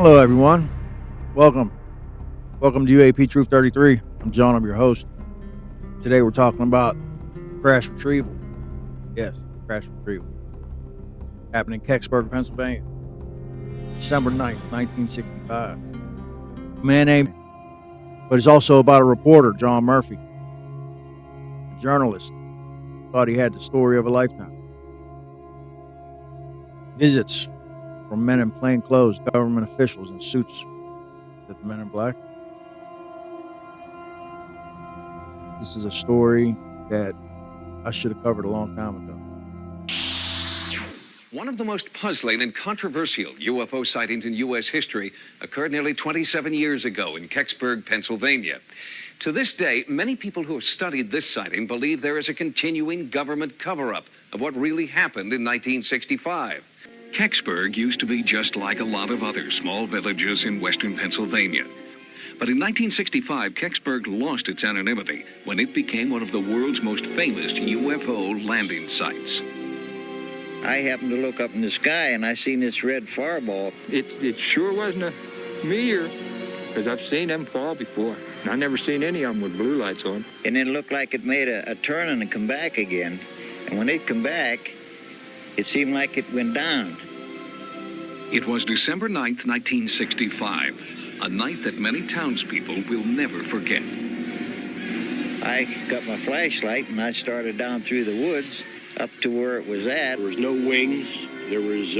Hello, everyone. Welcome. Welcome to UAP Truth 33. I'm John. I'm your host. Today we're talking about crash retrieval. Yes, crash retrieval. Happened in Kecksburg, Pennsylvania. December 9th, 1965. A man named, but it's also about a reporter, John Murphy, a journalist. Thought he had the story of a lifetime. Visits from men in plain clothes, government officials in suits. That the men in black. This is a story that I should have covered a long time ago. One of the most puzzling and controversial UFO sightings in U.S. history occurred nearly 27 years ago in Kecksburg, Pennsylvania. To this day, many people who have studied this sighting believe there is a continuing government cover-up of what really happened in 1965. Kecksburg used to be just like a lot of other small villages in western Pennsylvania. But in 1965, Kecksburg lost its anonymity when it became one of the world's most famous UFO landing sites. I happened to look up in the sky and I seen this red fireball. It sure wasn't a meteor, because I've seen them fall before. I never seen any of them with blue lights on. And it looked like it made a turn and come back again. And when it come back, it seemed like it went down. It was December 9th, 1965, a night that many townspeople will never forget. I got my flashlight and I started down through the woods up to where it was at. There was no wings, there was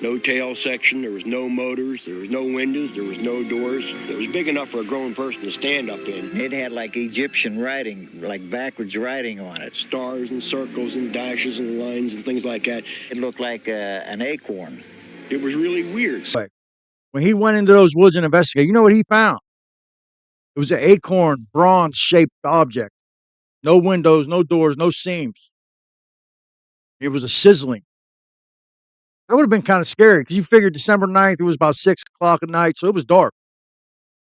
no tail section, there was no motors, there was no windows, there was no doors. It was big enough for a grown person to stand up in. It had like Egyptian writing, like backwards writing on it. Stars and circles and dashes and lines and things like that. It looked like an acorn. It was really weird. When he went into those woods and investigated, you know what he found? It was an acorn, bronze-shaped object. No windows, no doors, no seams. It was a sizzling. That would have been kind of scary because you figured December 9th, it was about 6 o'clock at night, so it was dark.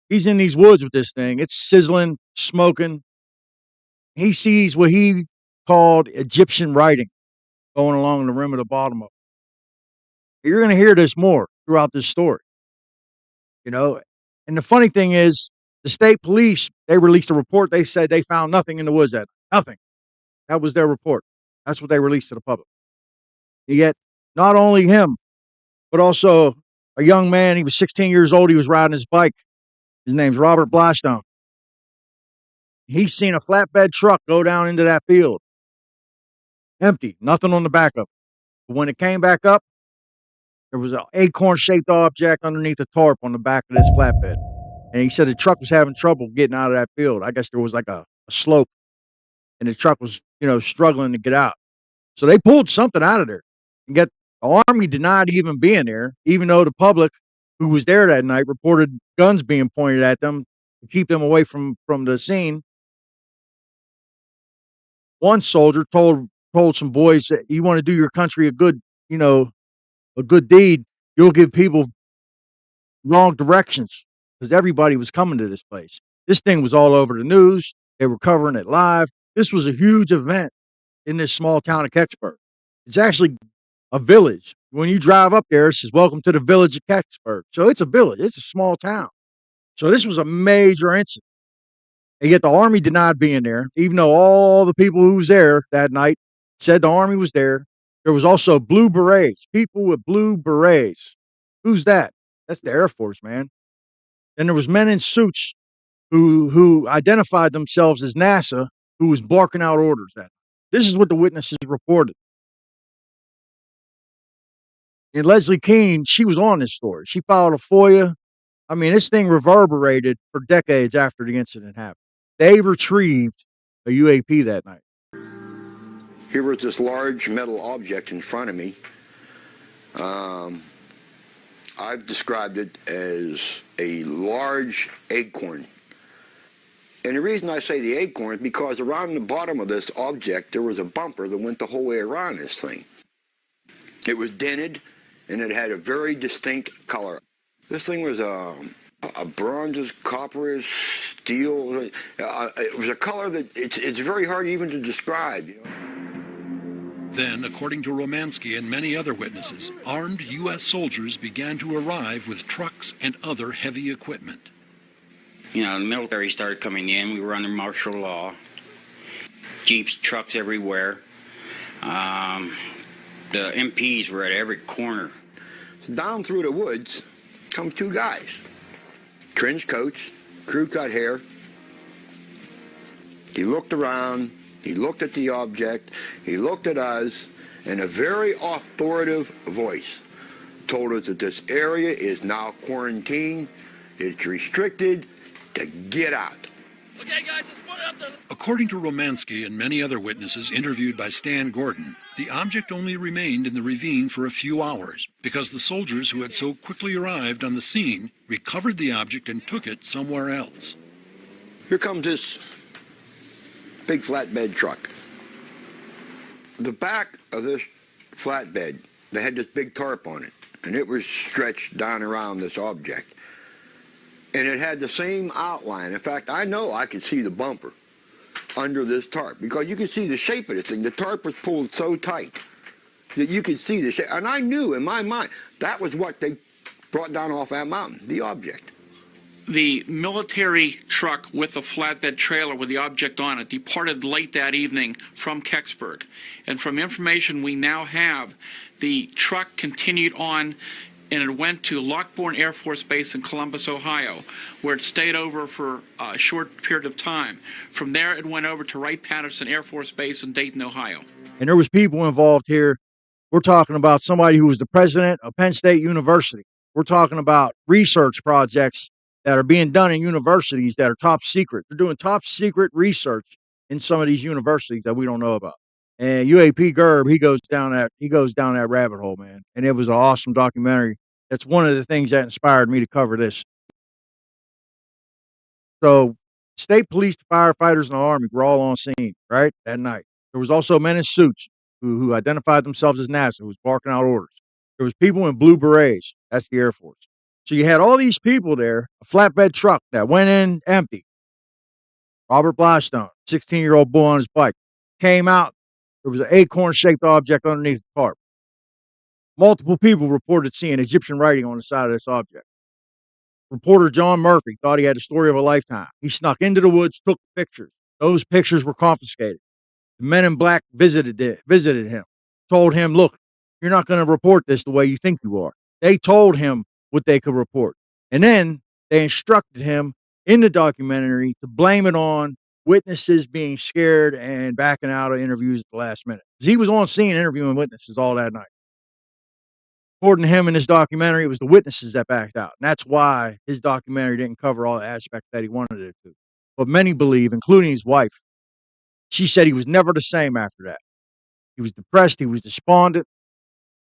He's in these woods with this thing. It's sizzling, smoking. He sees what he called Egyptian writing going along the rim of the bottom of it. You're going to hear this more throughout this story. You know, and the funny thing is, the state police, they released a report. They said they found nothing in the woods that night. Nothing. That was their report. That's what they released to the public. Yet, not only him, but also a young man. He was 16 years old. He was riding his bike. His name's Robert Blashstone. He's seen a flatbed truck go down into that field. Empty. Nothing on the back of it. But when it came back up, there was an acorn-shaped object underneath a tarp on the back of this flatbed. And he said the truck was having trouble getting out of that field. I guess there was like a slope, and the truck was, struggling to get out. So they pulled something out of there. And yet the Army denied even being there, even though the public who was there that night reported guns being pointed at them to keep them away from the scene. One soldier told some boys that you want to do your country a good deed, you'll give people wrong directions, because everybody was coming to this place. This thing was all over the news. They were covering it live. This was a huge event in this small town of Kecksburg. It's actually a village. When you drive up there, it says, "Welcome to the village of Kecksburg." So it's a village. It's a small town. So this was a major incident. And yet the Army denied being there, even though all the people who was there that night said the Army was there. There was also blue berets, people with blue berets. Who's that? That's the Air Force, man. Then there was men in suits who identified themselves as NASA, who was barking out orders at them. This is what the witnesses reported. And Leslie Kean, she was on this story. She filed a FOIA. I mean, this thing reverberated for decades after the incident happened. They retrieved a UAP that night. Here was this large metal object in front of me. I've described it as a large acorn. And the reason I say the acorn is because around the bottom of this object, there was a bumper that went the whole way around this thing. It was dented, and it had a very distinct color. This thing was a bronze, copper, steel. It was a color that it's very hard even to describe. Then, according to Romansky and many other witnesses, armed U.S. soldiers began to arrive with trucks and other heavy equipment. You know, the military started coming in. We were under martial law. Jeeps, trucks everywhere. The MPs were at every corner. Down through the woods come two guys. Trench coats, crew cut hair. He looked around, he looked at the object, he looked at us, and a very authoritative voice told us that this area is now quarantined, it's restricted, to get out. Okay, guys, let's split it up then. According to Romansky and many other witnesses interviewed by Stan Gordon, the object only remained in the ravine for a few hours because the soldiers who had so quickly arrived on the scene recovered the object and took it somewhere else. Here comes this big flatbed truck. The back of this flatbed, they had this big tarp on it, and it was stretched down around this object. And it had the same outline. In fact, I know I could see the bumper under this tarp because you could see the shape of the thing. The tarp was pulled so tight that you could see the shape. And I knew in my mind that was what they brought down off that mountain, the object. The military truck with a flatbed trailer with the object on it departed late that evening from Kecksburg. And from information we now have, the truck continued on and it went to Lockbourne Air Force Base in Columbus, Ohio, where it stayed over for a short period of time. From there, it went over to Wright Patterson Air Force Base in Dayton, Ohio. And there was people involved here. We're talking about somebody who was the president of Penn State University. We're talking about research projects that are being done in universities that are top secret. They're doing top secret research in some of these universities that we don't know about. And UAP Gerb, he goes down that rabbit hole, man. And it was an awesome documentary. That's one of the things that inspired me to cover this. So, state police, firefighters, and the Army were all on scene, right, that night. There was also men in suits who identified themselves as NASA, who was barking out orders. There was people in blue berets. That's the Air Force. So you had all these people there, a flatbed truck that went in empty. Robert Blystone, 16-year-old boy on his bike, came out. There was an acorn-shaped object underneath the tarp. Multiple people reported seeing Egyptian writing on the side of this object. Reporter John Murphy thought he had the story of a lifetime. He snuck into the woods, took pictures. Those pictures were confiscated. The men in black visited him, told him, look, you're not going to report this the way you think you are. They told him what they could report. And then they instructed him in the documentary to blame it on witnesses being scared and backing out of interviews at the last minute. Because he was on scene interviewing witnesses all that night. According to him in his documentary, it was the witnesses that backed out. And that's why his documentary didn't cover all the aspects that he wanted it to. But many believe, including his wife, she said he was never the same after that. He was depressed. He was despondent.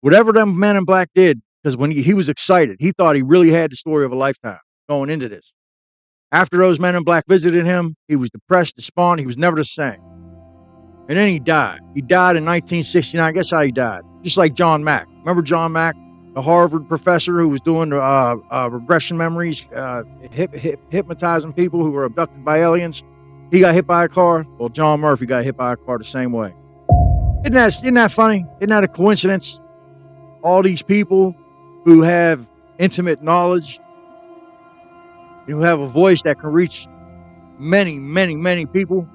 Whatever them men in black did, because when he was excited, he thought he really had the story of a lifetime going into this. After those men in black visited him, he was depressed, despondent. He was never the same. And then he died. He died in 1969. Guess how he died? Just like John Mack. Remember John Mack, the Harvard professor who was doing regression memories, hypnotizing people who were abducted by aliens? He got hit by a car. Well, John Murphy got hit by a car the same way. Isn't that funny? Isn't that a coincidence? All these people who have intimate knowledge, who have a voice that can reach many, many, many people.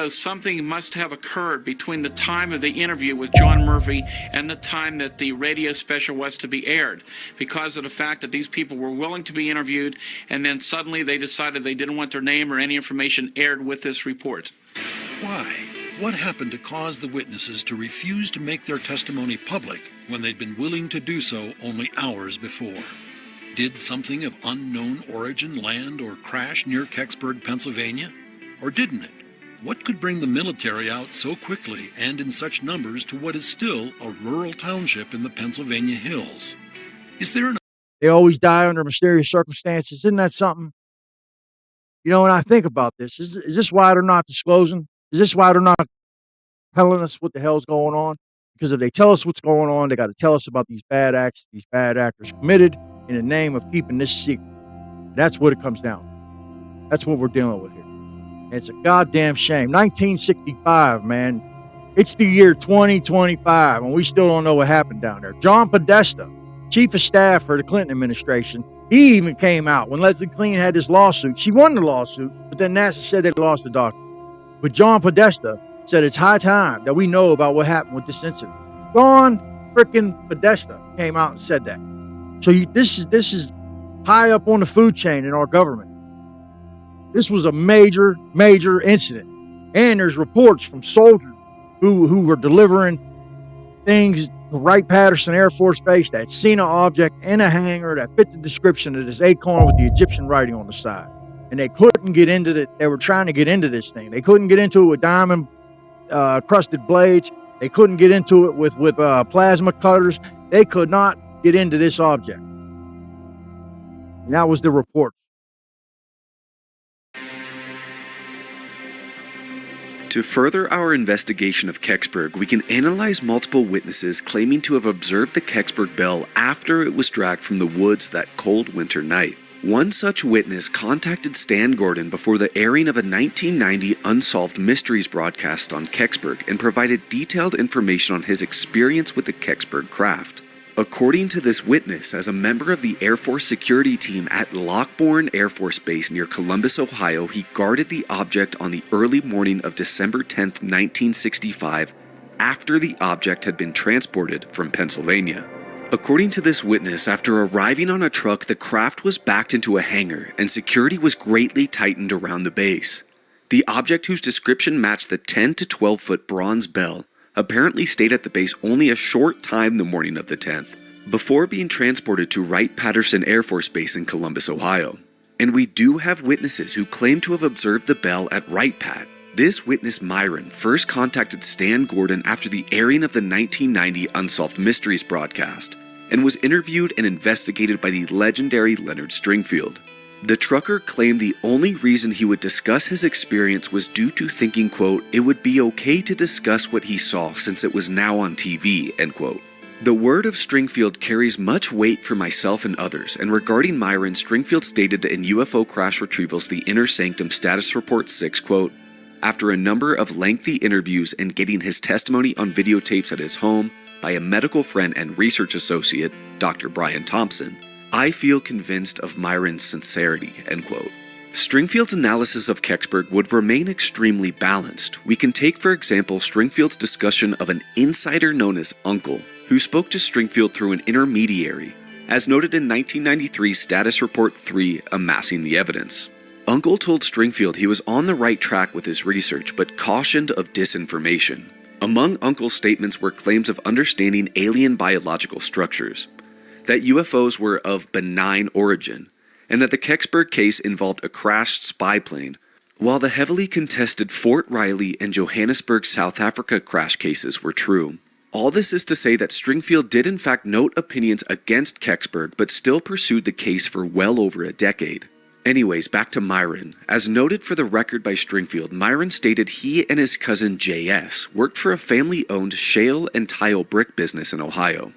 Something must have occurred between the time of the interview with John Murphy and the time that the radio special was to be aired, because of the fact that these people were willing to be interviewed, and then suddenly they decided they didn't want their name or any information aired with this report. Why? What happened to cause the witnesses to refuse to make their testimony public when they'd been willing to do so only hours before? Did something of unknown origin land or crash near Kecksburg, Pennsylvania? Or didn't it? What could bring the military out so quickly and in such numbers to what is still a rural township in the Pennsylvania hills? Is there an... They always die under mysterious circumstances. Isn't that something? You know, when I think about this, is this why they're not disclosing? Is this why they're not telling us what the hell's going on? Because if they tell us what's going on, they got to tell us about these bad acts these bad actors committed in the name of keeping this secret. That's what it comes down to. That's what we're dealing with here. And it's a goddamn shame. 1965, man. It's the year 2025, and we still don't know what happened down there. John Podesta, chief of staff for the Clinton administration, he even came out when Leslie Kean had this lawsuit. She won the lawsuit, but then NASA said they lost the document. But John Podesta said it's high time that we know about what happened with this incident. John frickin' Podesta came out and said that. So this is high up on the food chain in our government. This was a major, major incident. And there's reports from soldiers who were delivering things to Wright Patterson Air Force Base that seen an object in a hangar that fit the description of this acorn with the Egyptian writing on the side. And they couldn't get into it. They were trying to get into this thing. They couldn't get into it with diamond crusted blades. They couldn't get into it with plasma cutters. They could not get into this object. And that was the report. To further our investigation of Kecksburg, we can analyze multiple witnesses claiming to have observed the Kecksburg bell after it was dragged from the woods that cold winter night. One such witness contacted Stan Gordon before the airing of a 1990 Unsolved Mysteries broadcast on Kecksburg and provided detailed information on his experience with the Kecksburg craft. According to this witness, as a member of the Air Force security team at Lockbourne Air Force Base near Columbus, Ohio, he guarded the object on the early morning of December 10, 1965, after the object had been transported from Pennsylvania. According to this witness, after arriving on a truck, the craft was backed into a hangar and security was greatly tightened around the base. The object, whose description matched the 10 to 12 foot bronze bell, apparently stayed at the base only a short time the morning of the 10th, before being transported to Wright Patterson Air Force Base in Columbus, Ohio. And we do have witnesses who claim to have observed the bell at Wright Pat. This witness, Myron, first contacted Stan Gordon after the airing of the 1990 Unsolved Mysteries broadcast, and was interviewed and investigated by the legendary Leonard Stringfield. The trucker claimed the only reason he would discuss his experience was due to thinking, quote, it would be okay to discuss what he saw since it was now on TV, end quote. The word of Stringfield carries much weight for myself and others, and regarding Myron, Stringfield stated in UFO Crash Retrievals The Inner Sanctum Status Report 6, quote, after a number of lengthy interviews and getting his testimony on videotapes at his home by a medical friend and research associate, Dr. Brian Thompson, I feel convinced of Myron's sincerity, end quote. Stringfield's analysis of Kecksburg would remain extremely balanced. We can take, for example, Stringfield's discussion of an insider known as Uncle, who spoke to Stringfield through an intermediary, as noted in 1993 Status Report 3, Amassing the Evidence. Uncle told Stringfield he was on the right track with his research, but cautioned of disinformation. Among Uncle's statements were claims of understanding alien biological structures, that UFOs were of benign origin, and that the Kecksburg case involved a crashed spy plane, while the heavily contested Fort Riley and Johannesburg, South Africa crash cases were true. All this is to say that Stringfield did in fact note opinions against Kecksburg, but still pursued the case for well over a decade. Anyways, back to Myron. As noted for the record by Stringfield, Myron stated he and his cousin J.S. worked for a family-owned shale and tile brick business in Ohio.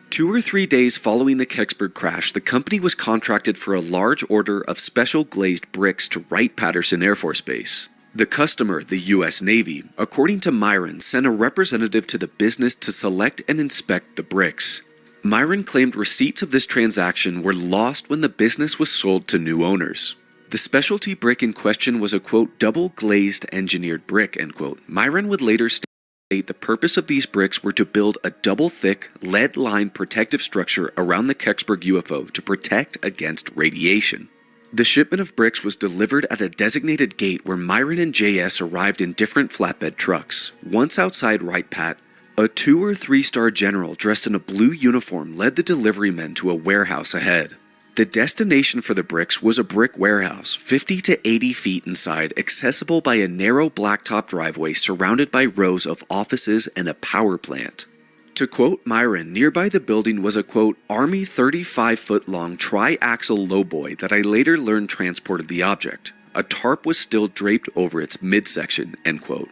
2 or 3 days following the Kecksburg crash, the company was contracted for a large order of special glazed bricks to Wright Patterson Air Force Base. The customer, the U.S. Navy, according to Myron, sent a representative to the business to select and inspect the bricks. Myron claimed receipts of this transaction were lost when the business was sold to new owners. The specialty brick in question was a, quote, double-glazed engineered brick, end quote. Myron would later state the purpose of these bricks were to build a double-thick, lead-lined protective structure around the Kecksburg UFO to protect against radiation. The shipment of bricks was delivered at a designated gate where Myron and JS arrived in different flatbed trucks. Once outside Wright Pat, a 2- or 3-star general dressed in a blue uniform led the delivery men to a warehouse ahead. The destination for the bricks was a brick warehouse, 50 to 80 feet inside, accessible by a narrow blacktop driveway surrounded by rows of offices and a power plant. To quote Myron, nearby the building was a, quote, Army 35-foot-long tri-axle lowboy that I later learned transported the object. A tarp was still draped over its midsection, end quote.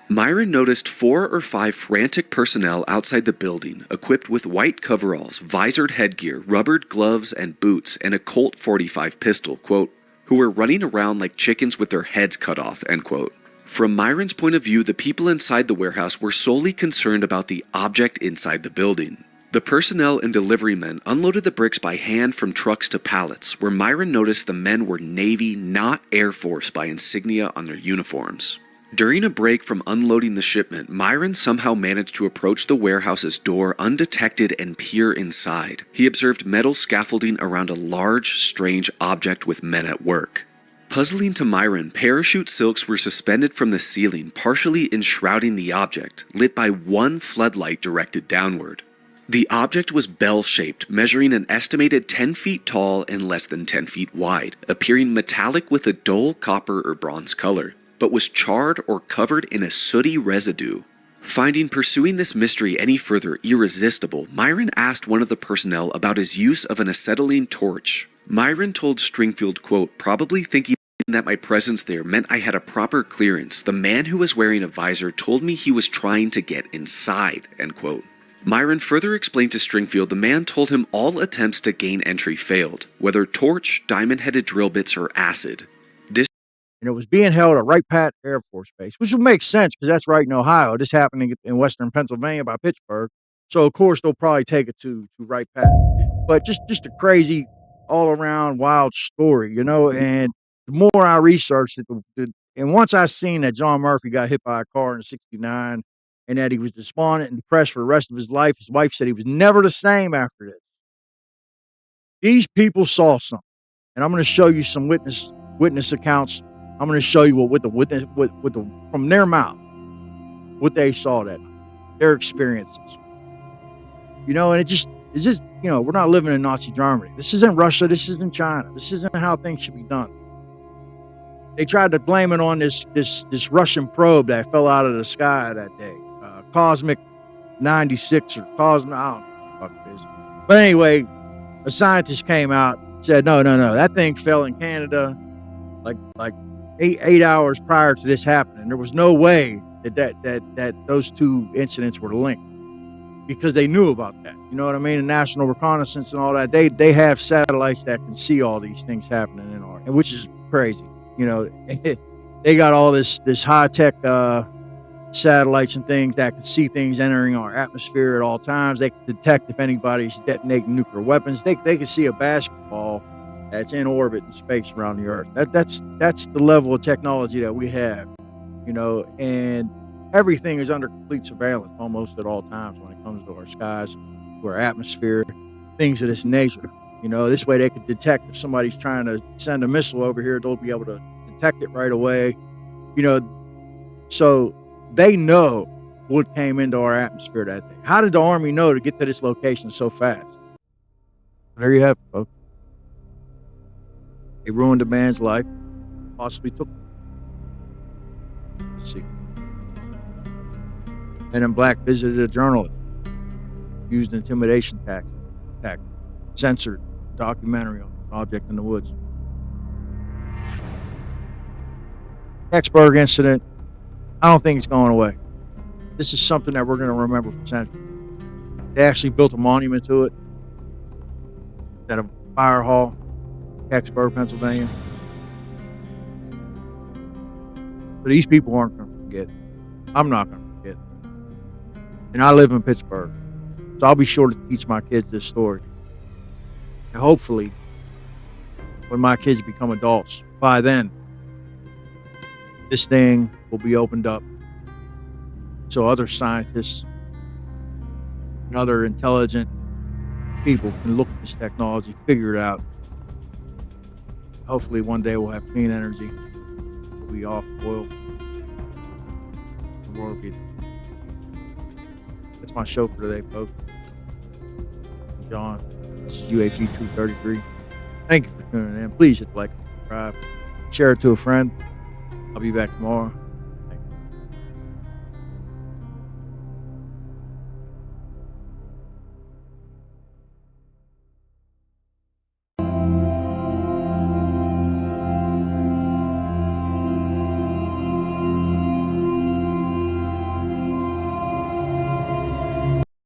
Myron noticed 4 or 5 frantic personnel outside the building, equipped with white coveralls, visored headgear, rubbered gloves and boots, and a Colt 45 pistol, quote, who were running around like chickens with their heads cut off, end quote. From Myron's point of view, the people inside the warehouse were solely concerned about the object inside the building. The personnel and delivery men unloaded the bricks by hand from trucks to pallets, where Myron noticed the men were Navy, not Air Force, by insignia on their uniforms. During a break from unloading the shipment, Myron somehow managed to approach the warehouse's door undetected and peer inside. He observed metal scaffolding around a large, strange object with men at work. Puzzling to Myron, parachute silks were suspended from the ceiling, partially enshrouding the object, lit by one floodlight directed downward. The object was bell-shaped, measuring an estimated 10 feet tall and less than 10 feet wide, appearing metallic with a dull copper or bronze color, but was charred or covered in a sooty residue. Finding pursuing this mystery any further irresistible, Myron asked one of the personnel about his use of an acetylene torch. Myron told Stringfield, quote, "Probably thinking that my presence there meant I had a proper clearance. The man who was wearing a visor told me he was trying to get inside," end quote. Myron further explained to Stringfield the man told him all attempts to gain entry failed, whether torch, diamond-headed drill bits, or acid. And it was being held at Wright Air Force Base, which would make sense because that's right in Ohio. This happened in western Pennsylvania by Pittsburgh. So, of course, they'll probably take it to Wright. But just a crazy, all-around wild story, you know. And the more I researched it, and once I seen that John Murphy got hit by a car in '69 and that he was despondent and depressed for the rest of his life, his wife said he was never the same after this. These people saw something. And I'm going to show you some witness accounts. I'm going to show you from their mouth, what they saw that night, their experiences. You know, and it's just, you know, we're not living in Nazi Germany. This isn't Russia. This isn't China. This isn't how things should be done. They tried to blame it on this Russian probe that fell out of the sky that day. Cosmic 96 or Cosmic, I don't know what the fuck it is. But anyway, a scientist came out and said, no, that thing fell in Canada like 8 hours prior to this happening. There was no way that those two incidents were linked because they knew about that. You know what I mean? The National Reconnaissance and all that. They have satellites that can see all these things happening in our, which is crazy. You know, they got all this high tech satellites and things that can see things entering our atmosphere at all times. They can detect if anybody's detonating nuclear weapons. They can see a basketball that's in orbit in space around the Earth. That's the level of technology that we have, you know, and everything is under complete surveillance almost at all times when it comes to our skies, to our atmosphere, things of this nature. You know, this way they can detect if somebody's trying to send a missile over here, they'll be able to detect it right away. You know, so they know what came into our atmosphere that day. How did the Army know to get to this location so fast? There you have it, folks. They ruined a man's life, possibly took him. Let's see. Men in Black visited a journalist, used intimidation tactics, censored documentary on an object in the woods. Kecksburg incident, I don't think it's going away. This is something that we're going to remember for centuries. They actually built a monument to it at a fire hall, Kecksburg, Pennsylvania. But these people aren't going to forget. I'm not going to forget. And I live in Pittsburgh, so I'll be sure to teach my kids this story. And hopefully, when my kids become adults, by then, this thing will be opened up so other scientists and other intelligent people can look at this technology, figure it out. Hopefully one day we'll have clean energy. We'll be off oil. The world will be. That's my show for today, folks. I'm John. This is UAP Truth 33. Thank you for tuning in. Please hit like, subscribe, share it to a friend. I'll be back tomorrow.